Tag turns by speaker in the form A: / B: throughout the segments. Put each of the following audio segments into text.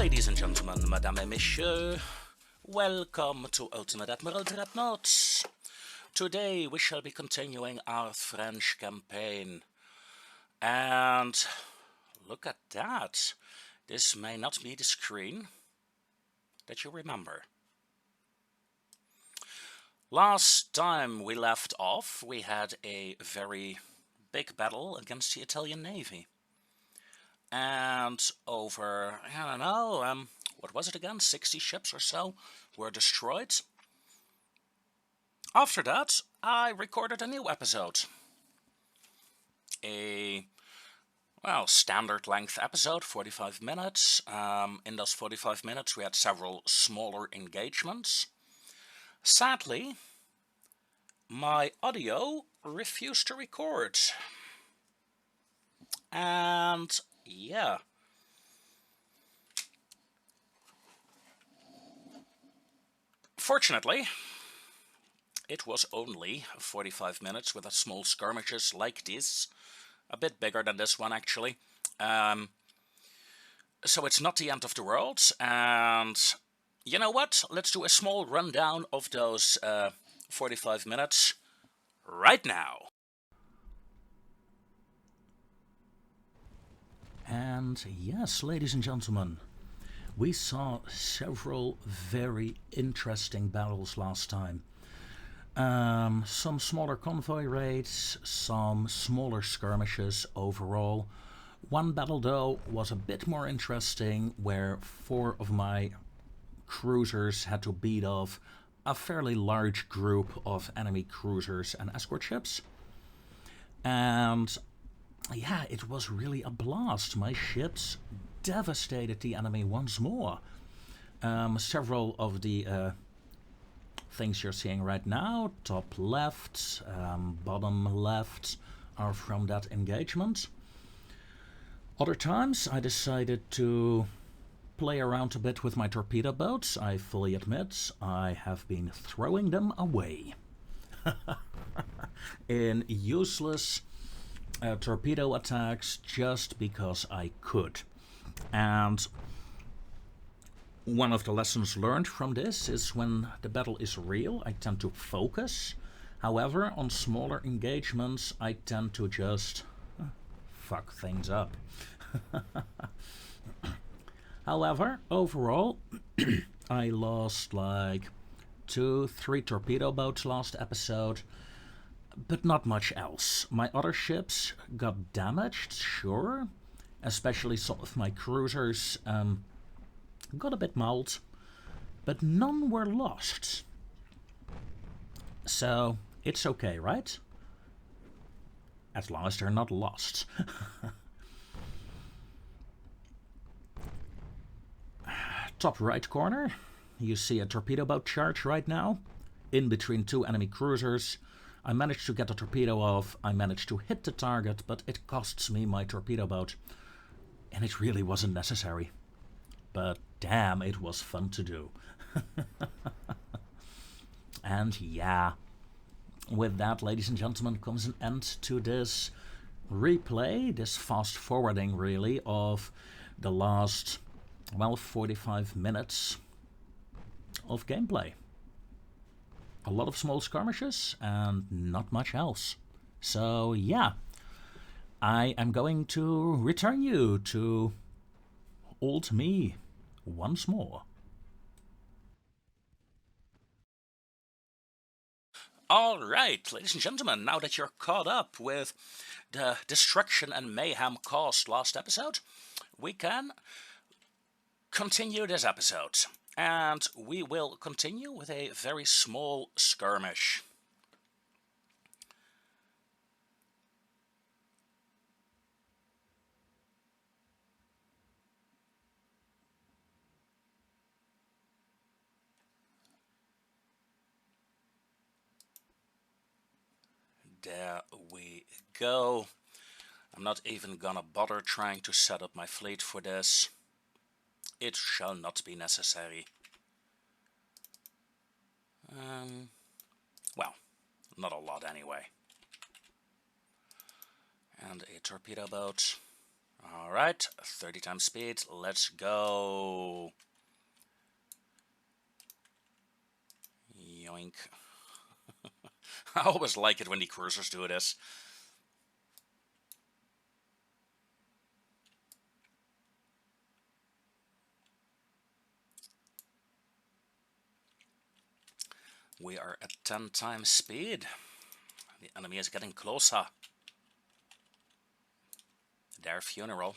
A: Ladies and gentlemen, Madame et Messieurs, welcome to Ultimate Admiral Dreadnoughts. Today we shall be continuing our French campaign. And look at that. This may not be the screen that you remember. Last time we left off, we had a very big battle against the Italian Navy. And over, I don't know, what was it again? 60 ships or so were destroyed. After that, I recorded a new episode. Standard length episode, 45 minutes. In those 45 minutes we had several smaller engagements. Sadly, my audio refused to record. And yeah. Fortunately, it was only 45 minutes with a small skirmishes like this. A bit bigger than this one, actually. So it's not the end of the world. And you know what? Let's do a small rundown of those 45 minutes right now. And yes, ladies and gentlemen, we saw several very interesting battles last time. Some smaller convoy raids, some smaller skirmishes overall. One battle though was a bit more interesting, where 4 of my cruisers had to beat off a fairly large group of enemy cruisers and escort ships. And yeah, it was really a blast. My ships devastated the enemy once more. Several of the things you're seeing right now, top left, bottom left, are from that engagement. Other times I decided to play around a bit with my torpedo boats. I fully admit I have been throwing them away in useless torpedo attacks just because I could. And one of the lessons learned from this is when the battle is real, I tend to focus. However, on smaller engagements, I tend to just fuck things up. However, overall, I lost like 2-3 torpedo boats last episode, but not much else. My other ships got damaged, sure, especially some of my cruisers got a bit mauled, but none were lost. So it's okay, right? As long as they're not lost. Top right corner, you see a torpedo boat charge right now, in between 2 enemy cruisers. I managed to get the torpedo off, I managed to hit the target, but it costs me my torpedo boat. And it really wasn't necessary. But damn, it was fun to do. And yeah, with that, ladies and gentlemen, comes an end to this replay, this fast forwarding really, of the last, 45 minutes of gameplay. A lot of small skirmishes and not much else. So yeah, I am going to return you to old me once more. Alright, ladies and gentlemen, now that you're caught up with the destruction and mayhem caused last episode, we can continue this episode. And we will continue with a very small skirmish. There we go. I'm not even gonna bother trying to set up my fleet for this. It shall not be necessary. Well, not a lot anyway. And a torpedo boat. Alright, 30 times speed, let's go. Yoink. I always like it when the cruisers do this. We are at 10 times speed. The enemy is getting closer. Their funeral.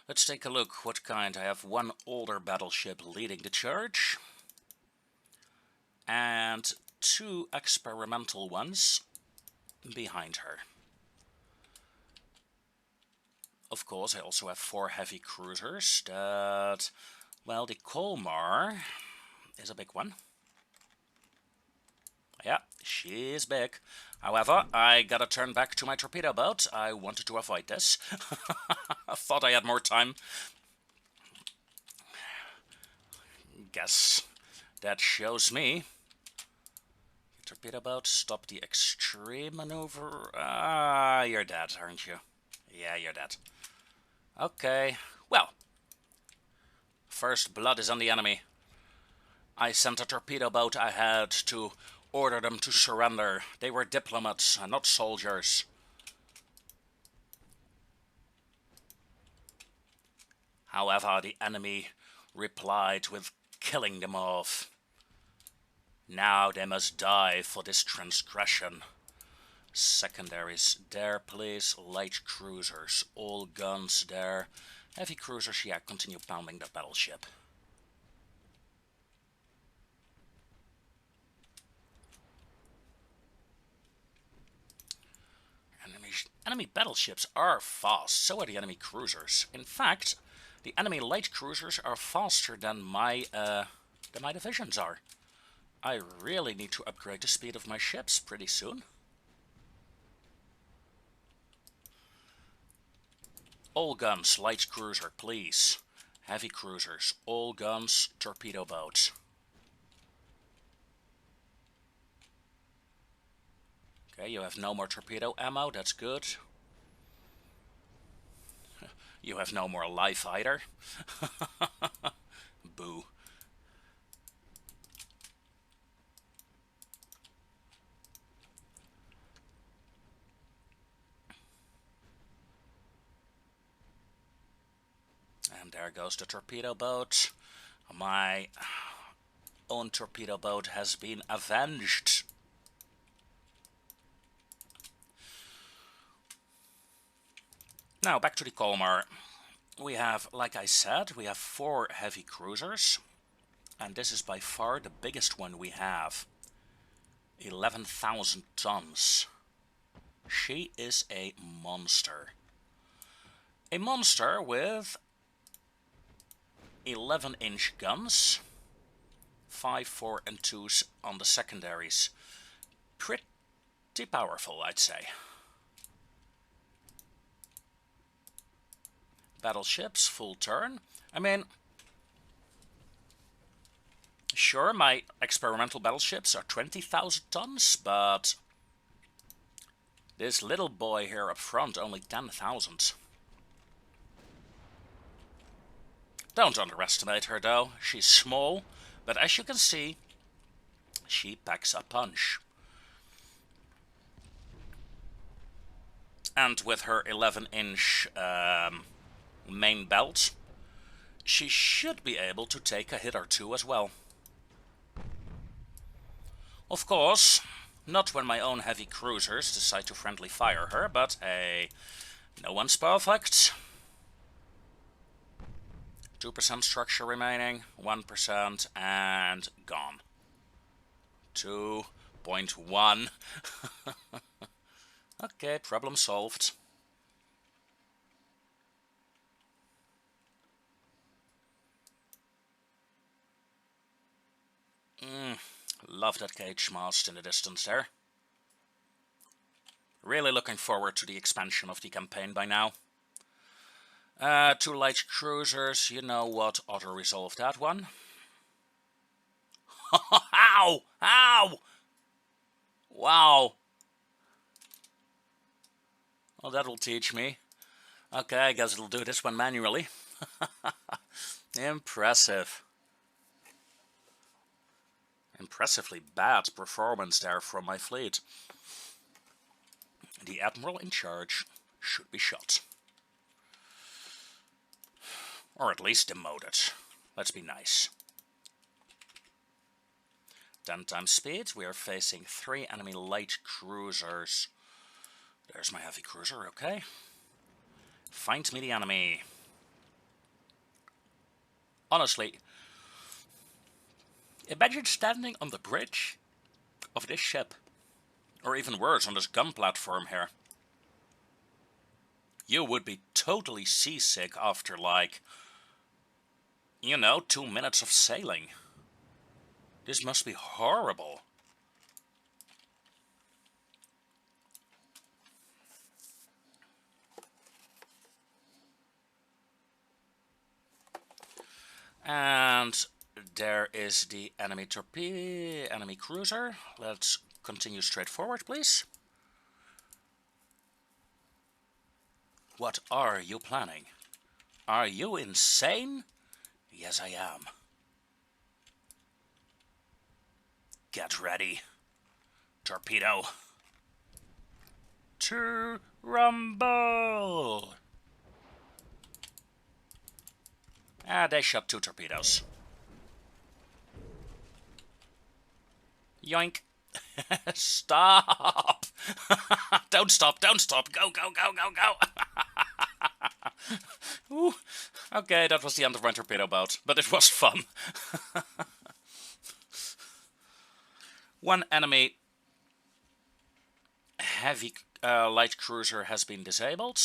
A: Let's take a look what kind. I have one older battleship leading the charge. And 2 experimental ones behind her. Of course, I also have 4 heavy cruisers that, well, the Colmar is a big one. Yeah, she is big. However, I gotta turn back to my torpedo boat. I wanted to avoid this. I thought I had more time. Guess that shows me. Torpedo boat, stop the extreme maneuver. Ah, you're dead, aren't you? Yeah, you're dead. Okay, well. First blood is on the enemy. I sent a torpedo boat ahead to order them to surrender. They were diplomats, not soldiers. However, the enemy replied with killing them off. Now they must die for this transgression. Secondaries there, please. Light cruisers, all guns there. Heavy cruisers, yeah, continue pounding the battleship. Enemy battleships are fast, so are the enemy cruisers. In fact, the enemy light cruisers are faster than my divisions are. I really need to upgrade the speed of my ships pretty soon. All guns, light cruiser, please. Heavy cruisers, all guns, torpedo boats. Okay, you have no more torpedo ammo, that's good. You have no more life either. Boo. And there goes the torpedo boat. My own torpedo boat has been avenged. Now, back to the Colmar. We have, like I said, we have 4 heavy cruisers. And this is by far the biggest one we have. 11,000 tons. She is a monster. A monster with 11-inch guns. 5, 4, and 2s on the secondaries. Pretty powerful, I'd say. Battleships, full turn. I mean, sure, my experimental battleships are 20,000 tons, but this little boy here up front, only 10,000. Don't underestimate her, though. She's small, but as you can see, she packs a punch. And with her 11-inch main belt, she should be able to take a hit or 2 as well. Of course, not when my own heavy cruisers decide to friendly fire her, but hey, no one's perfect. 2% structure remaining, 1%, and gone. 2.1. Okay, problem solved. Love that cage mast in the distance there. Really looking forward to the expansion of the campaign by now. 2 light cruisers, you know what, auto-resolve that one. Ow! Ow! Wow. Well, that'll teach me. Okay, I guess it'll do this one manually. Impressive. Impressively bad performance there from my fleet. The admiral in charge should be shot. Or at least demoted. Let's be nice. 10 times speed. We are facing 3 enemy light cruisers. There's my heavy cruiser, okay. Find me the enemy. Honestly, imagine standing on the bridge of this ship. Or even worse, on this gun platform here. You would be totally seasick after, like, 2 minutes of sailing. This must be horrible. And there is the enemy cruiser. Let's continue straight forward, please. What are you planning? Are you insane? Yes, I am. Get ready. Torpedo. To rumble. They shot 2 torpedoes. Yoink. Stop. Don't stop, don't stop. Go, go, go, go, go. Ooh. Okay, that was the end of my torpedo bout, but it was fun. One enemy heavy light cruiser has been disabled.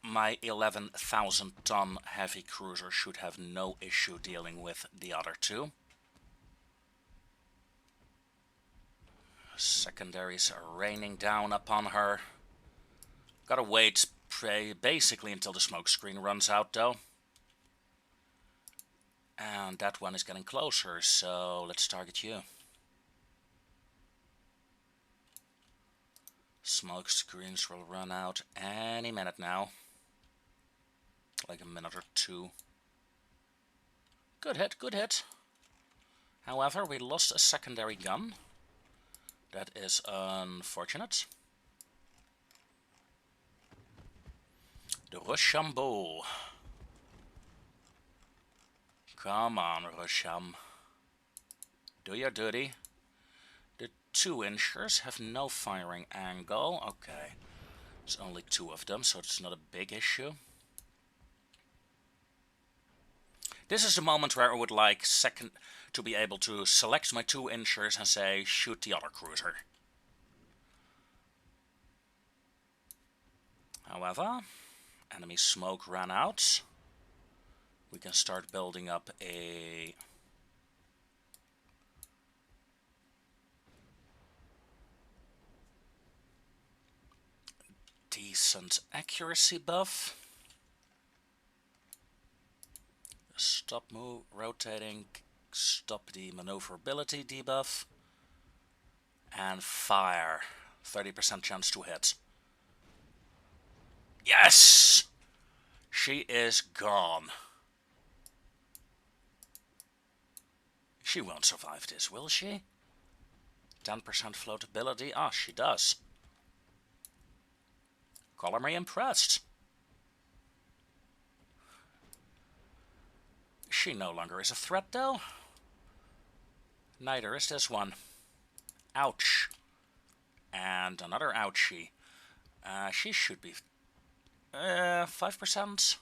A: My 11,000-ton heavy cruiser should have no issue dealing with the other 2. Secondaries are raining down upon her. Gotta wait basically until the smoke screen runs out, though. And that one is getting closer, so let's target you. Smoke screens will run out any minute now. Like a minute or 2. Good hit, good hit. However, we lost a secondary gun. That is unfortunate. The Rochambeau. Come on, Rocham. Do your duty. The 2-inchers have no firing angle. Okay. There's only 2 of them, so it's not a big issue. This is the moment where I would like to be able to select my 2-inchers and say, shoot the other cruiser. However, enemy smoke ran out. We can start building up a decent accuracy buff. Stop rotating, stop the maneuverability debuff, and fire. 30% chance to hit. Yes! She is gone. She won't survive this, will she? 10% floatability? Ah, she does. Color me impressed. She no longer is a threat, though. Neither is this one. Ouch. And another ouchie. She should be 5%?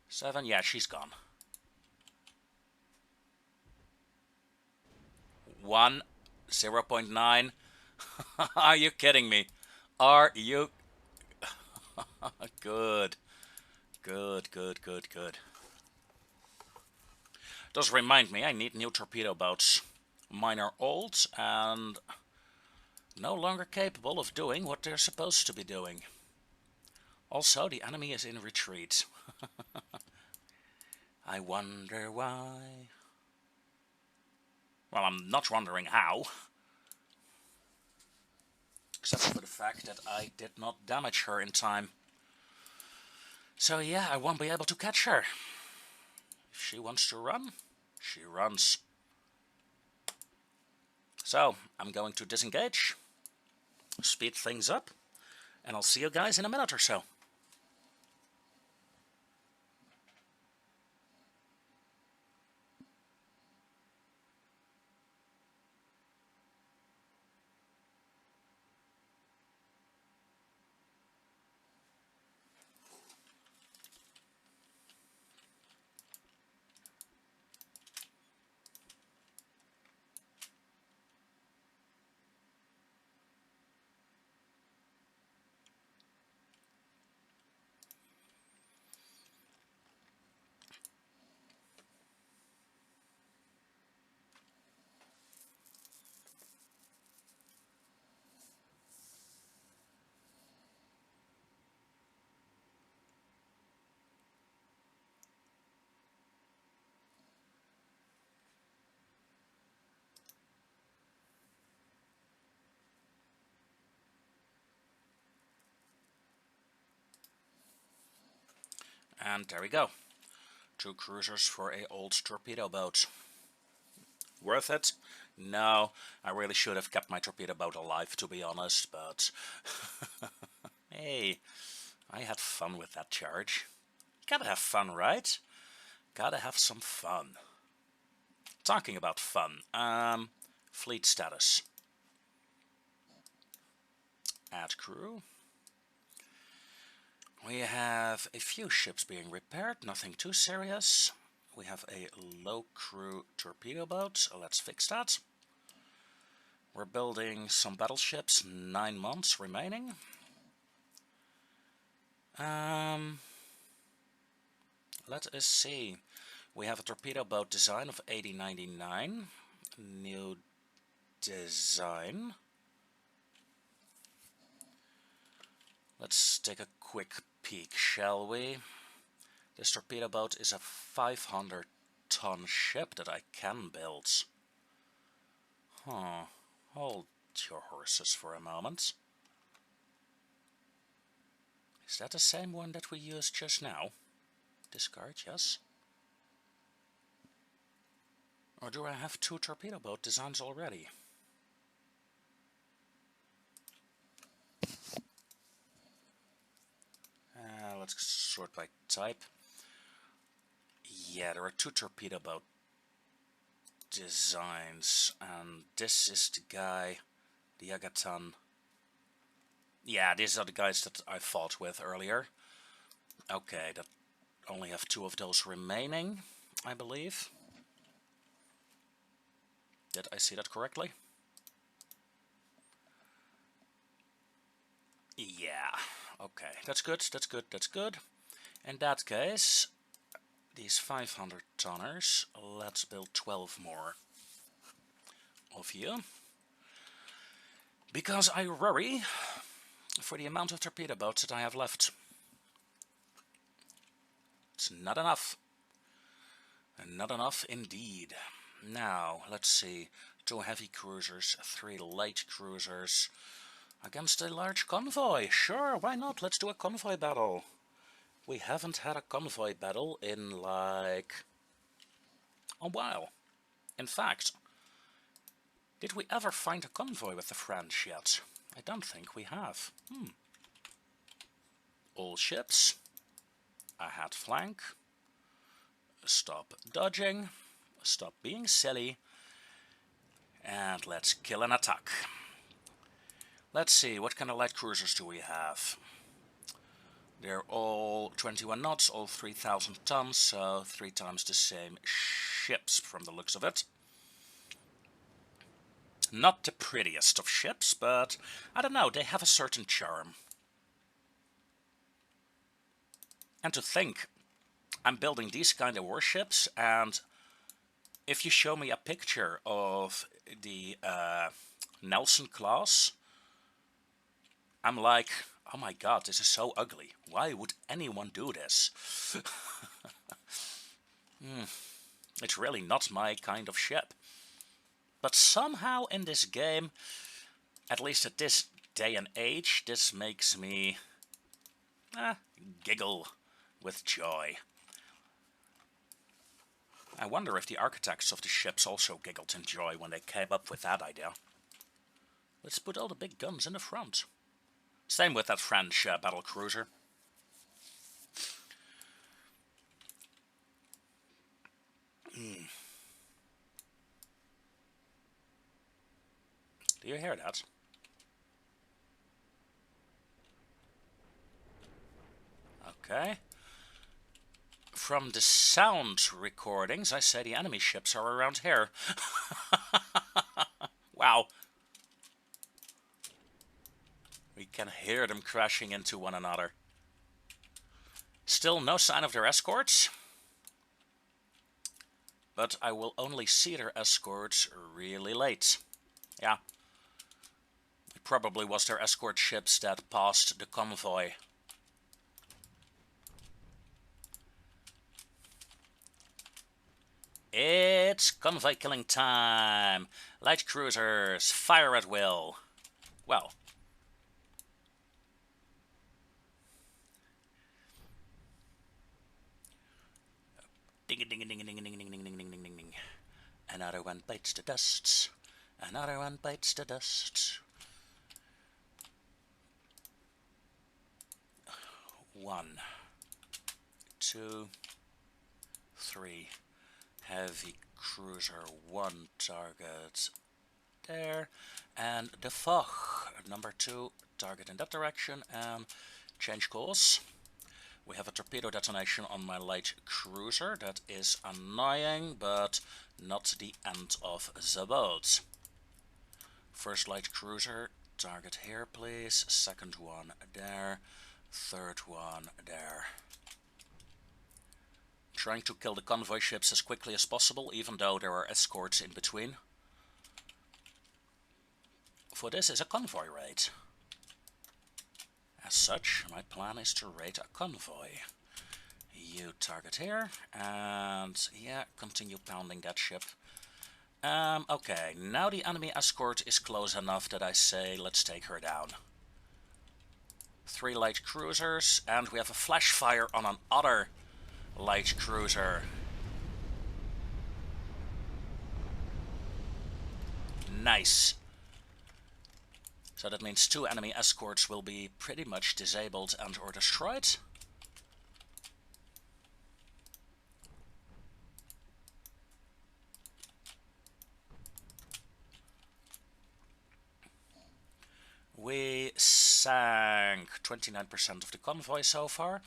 A: 7? Yeah, she's gone. 1, 0.9. Are you kidding me? Are you... Good. Good, good, good, good. Does remind me I need new torpedo boats. Mine are old and no longer capable of doing what they're supposed to be doing. Also, the enemy is in retreat. I wonder why. Well, I'm not wondering how. except for the fact that I did not damage her in time. So yeah, I won't be able to catch her. If she wants to run, she runs. So, I'm going to disengage, speed things up, and I'll see you guys in a minute or so. And there we go. 2 cruisers for a old torpedo boat. Worth it? No, I really should have kept my torpedo boat alive, to be honest, but... Hey, I had fun with that charge. Gotta have fun, right? Gotta have some fun. Talking about fun, fleet status. Add crew. We have a few ships being repaired, nothing too serious. We have a low crew torpedo boat, so let's fix that. We're building some battleships, 9 months remaining. Let us see. We have a torpedo boat design of 8099. New design. Let's take a quick peek, shall we? This torpedo boat is a 500-ton ship that I can build. Huh. Hold your horses for a moment. Is that the same one that we used just now? Discard, yes. Or do I have 2 torpedo boat designs already? Let's sort by type. Yeah, there are 2 torpedo boat designs, and this is the guy, the Agatan. Yeah, these are the guys that I fought with earlier. Okay, that only have 2 of those remaining, I believe. Did I see that correctly? Yeah, okay, that's good, that's good, that's good. In that case, these 500 tonners, let's build 12 more of you. Because I worry for the amount of torpedo boats that I have left. It's not enough. Not enough indeed. Now, let's see. 2 heavy cruisers, 3 light cruisers. Against a large convoy. Sure, why not? Let's do a convoy battle. We haven't had a convoy battle in, like, a while. In fact, did we ever find a convoy with the French yet? I don't think we have. All ships. Ahead flank. Stop dodging. Stop being silly. And let's kill an attack. Let's see, what kind of light cruisers do we have? They're all 21 knots, all 3,000 tons, so 3 times the same ships from the looks of it. Not the prettiest of ships, but I don't know, they have a certain charm. And to think, I'm building these kind of warships, and if you show me a picture of the Nelson class, I'm like, oh my god, this is so ugly. Why would anyone do this? It's really not my kind of ship. But somehow in this game, at least at this day and age, this makes me giggle with joy. I wonder if the architects of the ships also giggled in joy when they came up with that idea. Let's put all the big guns in the front. Same with that French battle cruiser. Do you hear that? Okay. From the sound recordings, I say the enemy ships are around here. Wow. We can hear them crashing into one another. Still no sign of their escorts. But I will only see their escorts really late. Yeah. It probably was their escort ships that passed the convoy. It's convoy killing time. Light cruisers, fire at will. Well. Ding ding ding ding ding ding ding ding ding ding ding ding. Another one bites the dust. Another one bites the dust. 1, 2, 3. Heavy cruiser, 1 target there. And the fog, number 2, target in that direction and change course. We have a torpedo detonation on my light cruiser. That is annoying, but not the end of the boat. First light cruiser, target here please. Second one there. Third one there. Trying to kill the convoy ships as quickly as possible, even though there are escorts in between. For this is a convoy raid. As such, my plan is to raid a convoy. You target here, and yeah, continue pounding that ship. Okay, now the enemy escort is close enough that I say let's take her down. 3 light cruisers, and we have a flash fire on another light cruiser. Nice. So that means 2 enemy escorts will be pretty much disabled and or destroyed. We sank 29% of the convoy so far.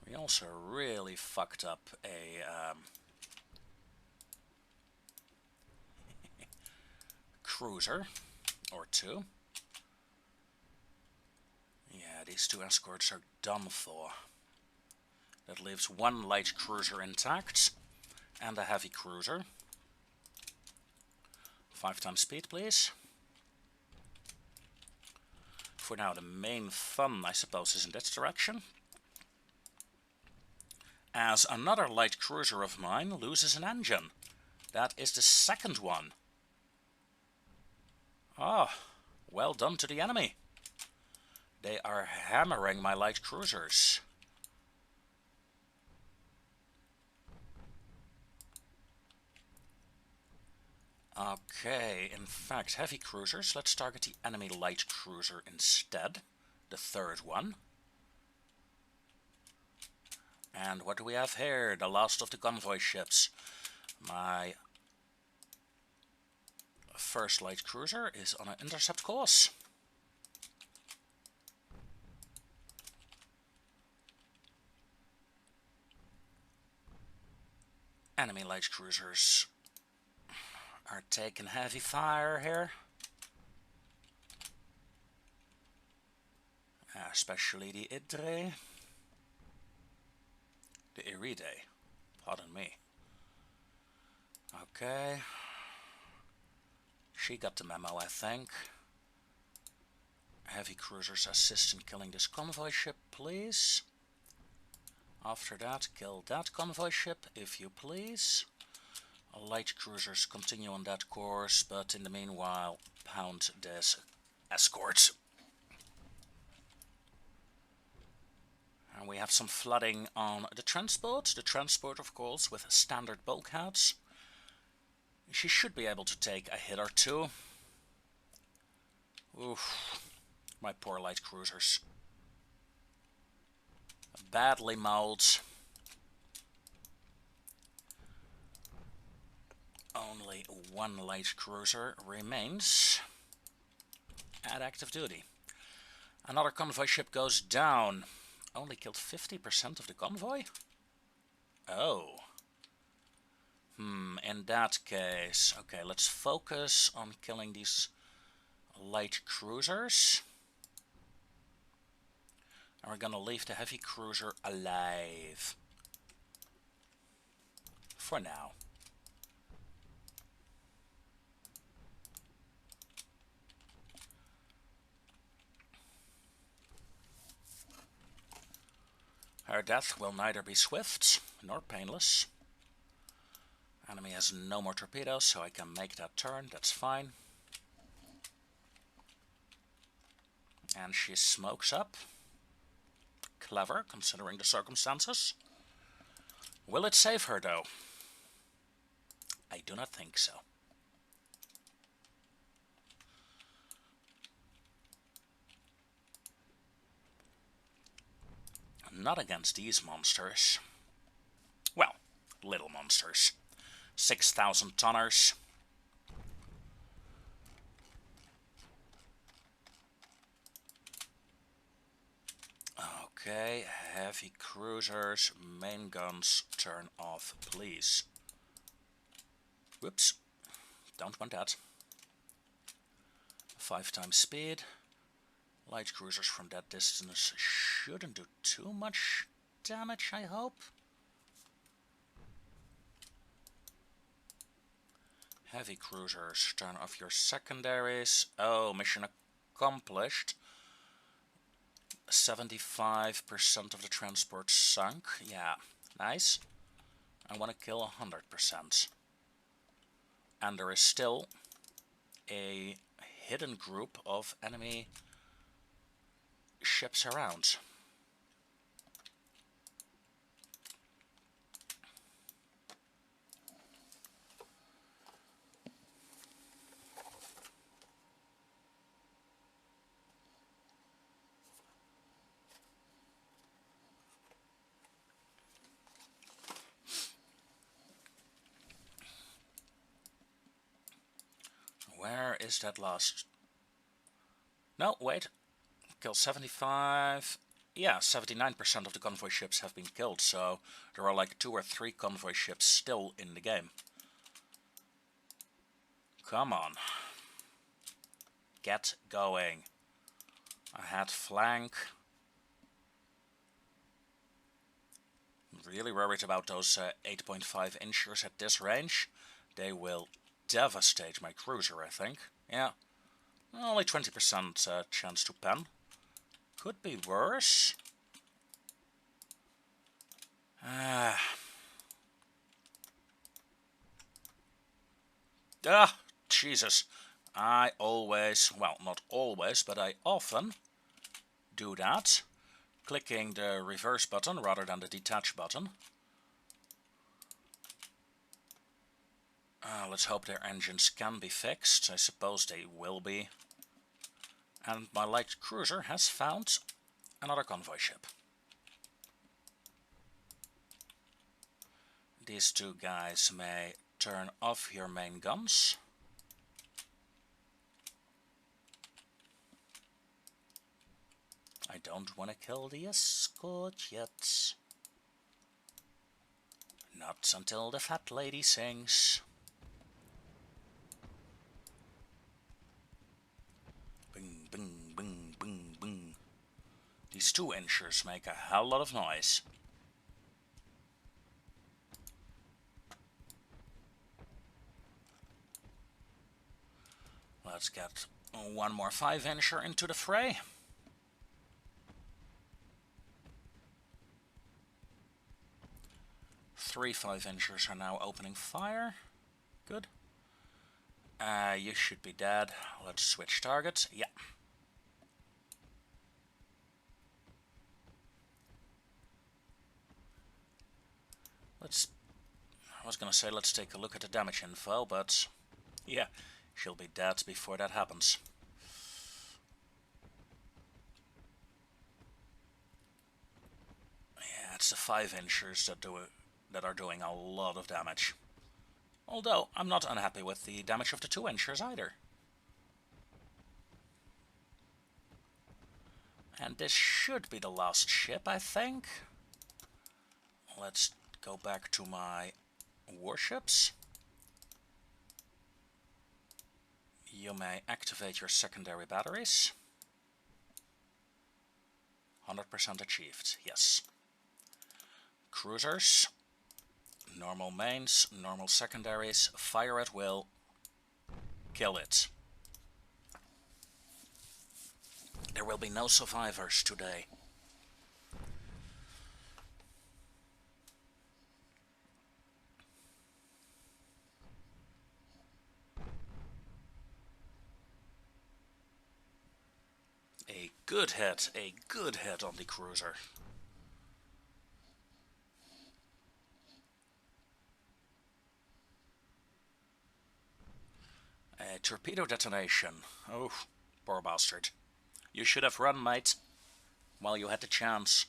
A: We also really fucked up a cruiser or 2. Yeah, these 2 escorts are done for. That leaves 1 light cruiser intact and a heavy cruiser. 5 times speed, please. For now, the main fun, I suppose, is in this direction. As another light cruiser of mine loses an engine. That is the second one. Ah, well done to the enemy. They are hammering my light cruisers. Okay, in fact, heavy cruisers. Let's target the enemy light cruiser instead. The third one. And what do we have here? The last of the convoy ships. My first light cruiser is on an intercept course. Enemy light cruisers are taking heavy fire here. Especially the Idre. The Iride. Pardon me. Okay. She got the memo, I think. Heavy cruisers assist in killing this convoy ship, please. After that, kill that convoy ship, if you please. Light cruisers continue on that course, but in the meanwhile, pound this escort. And we have some flooding on the transport. The transport, of course, with standard bulkheads. She should be able to take a hit or two. Oof, my poor light cruisers. Badly mauled. Only one light cruiser remains at active duty. Another convoy ship goes down. Only killed 50% of the convoy? Oh. In that case, okay, let's focus on killing these light cruisers. And we're gonna leave the heavy cruiser alive. For now. Her death will neither be swift nor painless. Enemy has no more torpedoes, so I can make that turn, that's fine. And she smokes up. Clever, considering the circumstances. Will it save her, though? I do not think so. Not against these monsters. Well, little monsters. 6,000 tonners. Okay, heavy cruisers, main guns, turn off, please. Whoops, don't want that. 5 times speed. Light cruisers from that distance shouldn't do too much damage, I hope. Heavy cruisers, turn off your secondaries. Oh, mission accomplished. 75% of the transport sunk. Yeah, nice. I want to kill 100%. And there is still a hidden group of enemy ships around. Where is that last? No, wait. Kill 75. Yeah, 79% of the convoy ships have been killed, so there are like 2 or 3 convoy ships still in the game. Come on. Get going. Ahead flank. Really worried about those 8.5 inchers at this range. They will devastate my cruiser, I think. Yeah. Only 20% chance to pen. Could be worse. Jesus. I always, well, not always, but I often do that. Clicking the reverse button rather than the detach button. Let's hope their engines can be fixed. I suppose they will be. And my light cruiser has found another convoy ship. These 2 guys may turn off your main guns. I don't want to kill the escort yet. Not until the fat lady sings. Bing, bing, bing, bing, bing. These 2 inchers make a hell lot of noise. Let's get 1 more 5-incher into the fray. 3 5-inchers are now opening fire. Good. You should be dead. Let's switch targets. Yeah. I was gonna say let's take a look at the damage info, but yeah, she'll be dead before that happens. Yeah, it's the 5-inchers that are doing a lot of damage. Although, I'm not unhappy with the damage of the 2-inchers either. And this should be the last ship, I think. Let's go back to my warships. You may activate your secondary batteries. 100% achieved, yes. Cruisers. Normal mains, normal secondaries, fire at will. Kill it. There will be no survivors today. A good hit on the cruiser. A torpedo detonation. Oh, poor bastard. You should have run, mate, while you had the chance.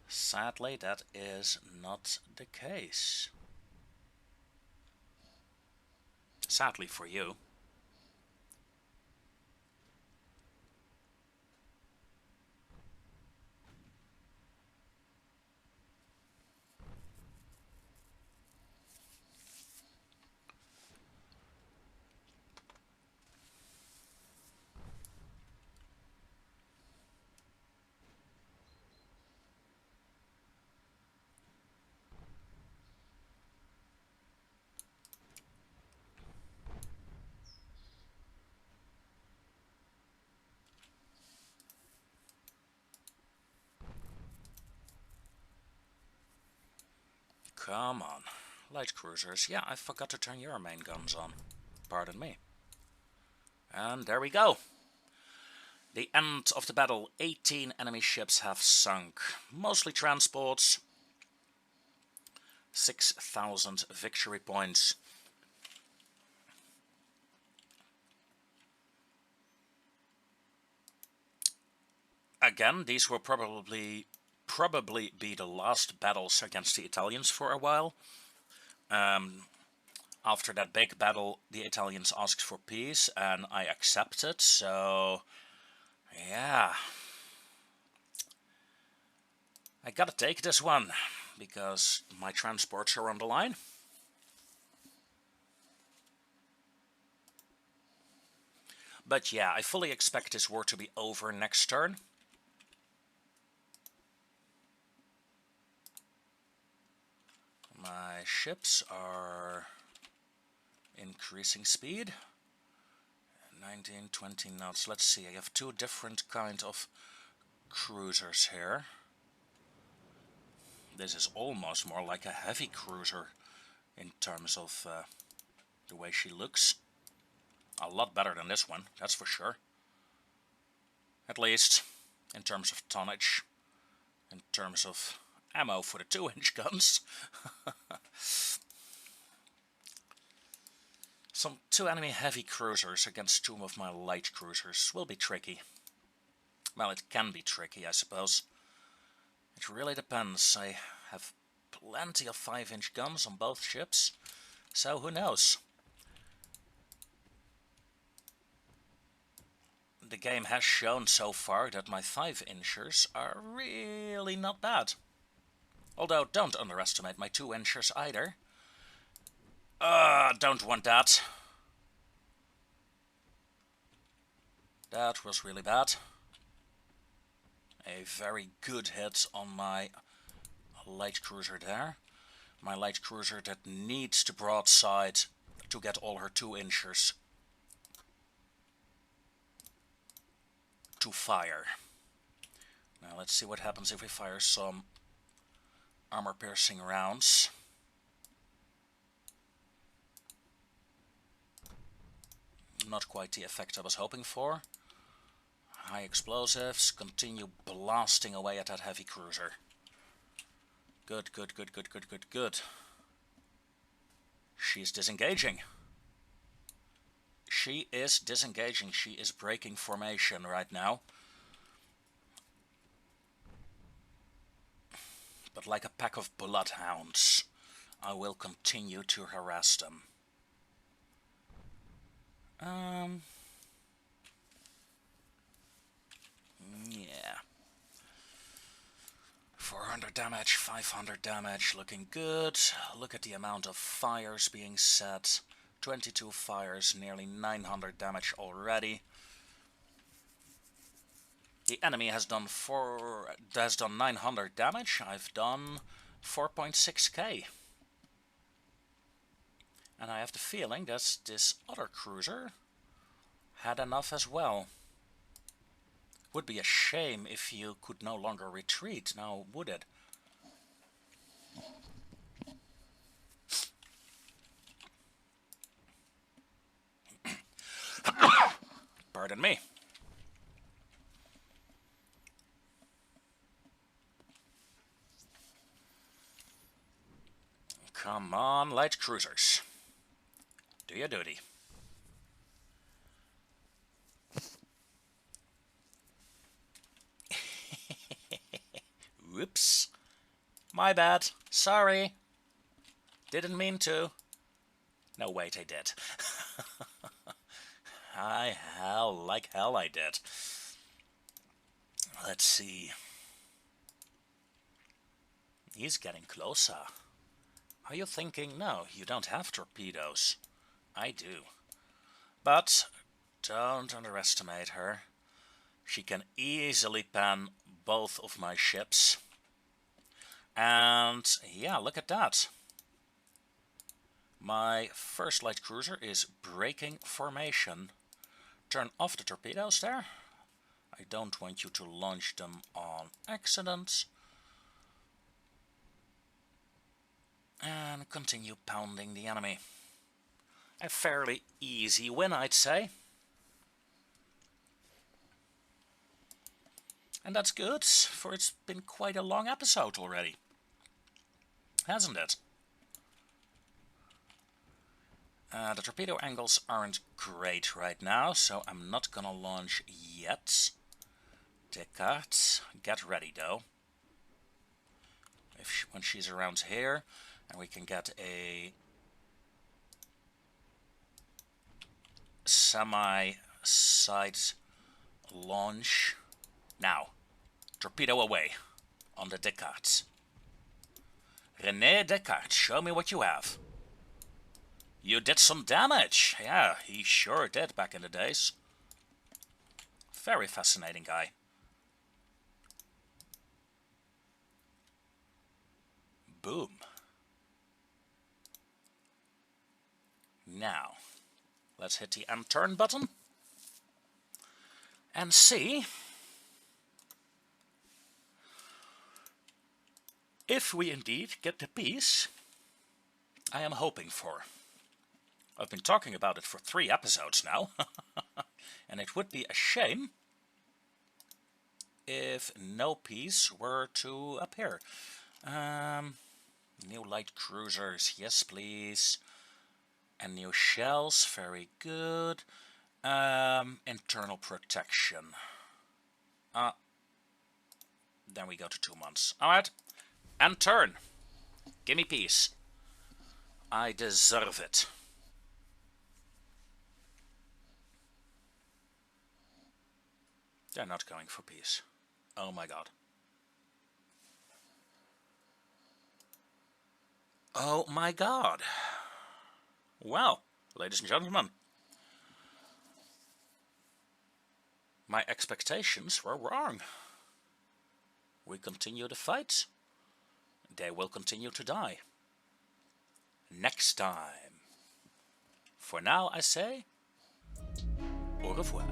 A: Sadly, that is not the case. Sadly for you. Come on. Light cruisers. Yeah, I forgot to turn your main guns on. Pardon me. And there we go. The end of the battle. 18 enemy ships have sunk. Mostly transports. 6,000 victory points. Again, these will probably be the last battles against the Italians for a while. After that big battle, the Italians asked for peace, and I accepted, so yeah. I gotta take this one, because my transports are on the line. But yeah, I fully expect this war to be over next turn. My ships are increasing speed. 19, 20 knots. Let's see, I have two different kind of cruisers here. This is almost more like a heavy cruiser in terms of the way she looks. A lot better than this one, that's for sure. At least in terms of tonnage, in terms of ammo for the 2-inch guns. Some 2 enemy heavy cruisers against 2 of my light cruisers will be tricky. Well, it can be tricky, I suppose. It really depends. I have plenty of 5-inch guns on both ships, so who knows? The game has shown so far that my 5-inchers are really not bad. Although, don't underestimate my 2-inchers either. Don't want that. That was really bad. A very good hit on my light cruiser there. My light cruiser that needs the broadside to get all her 2-inchers to fire. Now let's see what happens if we fire some armor-piercing rounds. Not quite the effect I was hoping for. High explosives, continue blasting away at that heavy cruiser. Good, good, good, good, good, good, good. She's disengaging. She is disengaging. She is breaking formation right now. But like a pack of bloodhounds, I will continue to harass them. Yeah. 400 damage, 500 damage, looking good. Look at the amount of fires being set. 22 fires, nearly 900 damage already. The enemy has done 900 damage. I've done 4.6k. And I have the feeling that this other cruiser had enough as well. Would be a shame if you could no longer retreat, now would it? Pardon me. Come on, light cruisers. Do your duty. Whoops. My bad. Sorry. Didn't mean to. No, wait, I did. Like hell I did. Let's see. He's getting closer. Are you thinking, no, you don't have torpedoes? I do. But don't underestimate her. She can easily pan both of my ships. And yeah, look at that. My first light cruiser is breaking formation. Turn off the torpedoes there. I don't want you to launch them on accident. And continue pounding the enemy. A fairly easy win, I'd say. And that's good, for it's been quite a long episode already. Hasn't it? The torpedo angles aren't great right now, so I'm not gonna launch yet. Descartes, get ready though. When she's around here, and we can get a semi-side launch. Now, torpedo away on the Descartes. René Descartes, show me what you have. You did some damage. Yeah, he sure did back in the days. Very fascinating guy. Boom. Now, let's hit the M turn button and see if we indeed get the peace I am hoping for. I've been talking about it for 3 episodes now, and it would be a shame if no peace were to appear. New light cruisers, yes please. And new shells, very good. Internal protection. Then we go to 2 months. Alright, and turn. Gimme peace. I deserve it. They're not going for peace. Oh my god. Oh my god. Well, ladies and gentlemen, my expectations were wrong. We continue the fight. They will continue to die. Next time. For now, I say, au revoir.